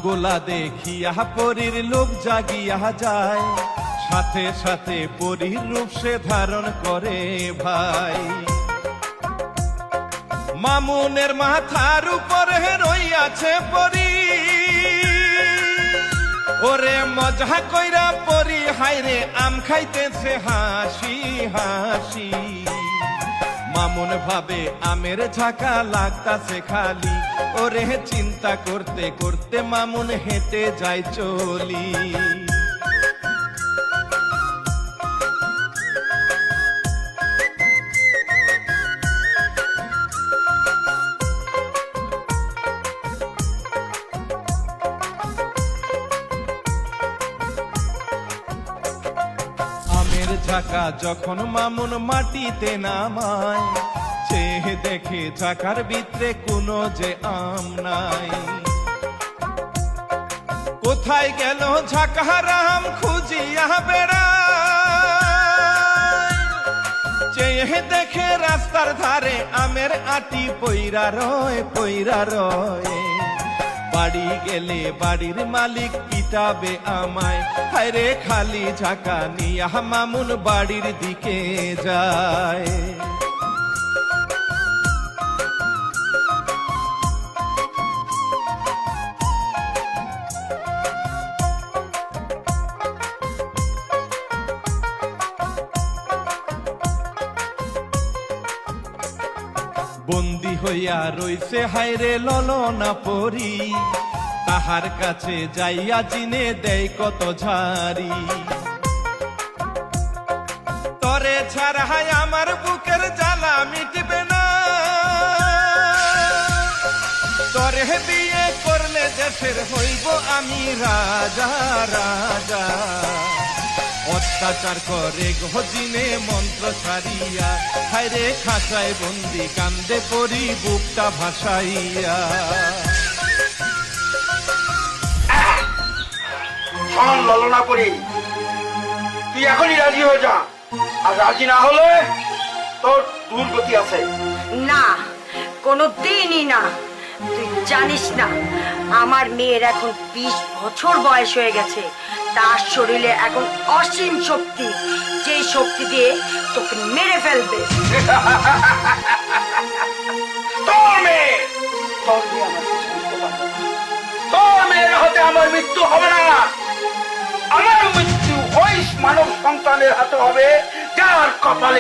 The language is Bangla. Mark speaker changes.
Speaker 1: গুলা দেখিয়া পরীর লোভ জাগিয়া যায়, সাথে সাথে পরীর রূপ সে ধারণ করে ভাই। মামুনের মাথার উপরে রইয়াছে পরী, ওরে মজা কইরা পরী হাইরে আম খাইতেছে হাসি হাসি। মামুন ভাবে আমের ঝাঁকা লাগতাছে খালি, ওরে চিন্তা করতে করতে মামুন হেঁটে যায় চলি। আমের ঝাঁকা যখন মামুন মাটিতে নামায়, চেয়ে দেখে ঝাঁকার ভিতরে কোনো যে আম নাই। কোথায় গেল ঝাঁকার আম খুঁজিয়া বেড়ায়, চেয়ে দেখে রাস্তার ধারে আমের আটি পইরা রয় পইরা রয়। বাড়ি গেলে বাড়ির মালিক পিটাবে আমায়, হায়রে খালি ঝাঁকা নিয়া মামুন বাড়ির দিকে যায়। বন্দী হইয়া রইছে হায়রে ললনা পরি, তাহার কাছে যাইয়া জিনে দেয় কত ঝাড়ি। তরে ছাড়া আমার বুকের জ্বালা মিটবে না, তরে বিয়ে করলে দেশের হইব আমি রাজা রাজা। অত্যাচার করে গজিনে মন্ত্র ছাড়িয়া, হায়রে খাঁচায় বন্দি কান্দে পরি বুকটা ভাসাইয়া।
Speaker 2: ললনা করি, তুই এখনই রাজি হয়ে যা, আর রাজি না হলে তোর দুর্গতি আছে।
Speaker 3: না, কোনো দিনই না। তুই জানিস না আমার মেয়ের এখন 20 বছর বয়স হয়ে গেছে, তার শরীরে এখন অসীম শক্তি, যে শক্তি দিয়ে তোকে মেরে ফেলবে।
Speaker 2: তোর মেয়ে, তোর মেয়ে আমার কিছু করতে পারবে না। তোর মেয়ের হাতে আমার মৃত্যু হবে না, আমার মৃত্যু ওই মানব সন্তানের হাতে হবে যার কপালে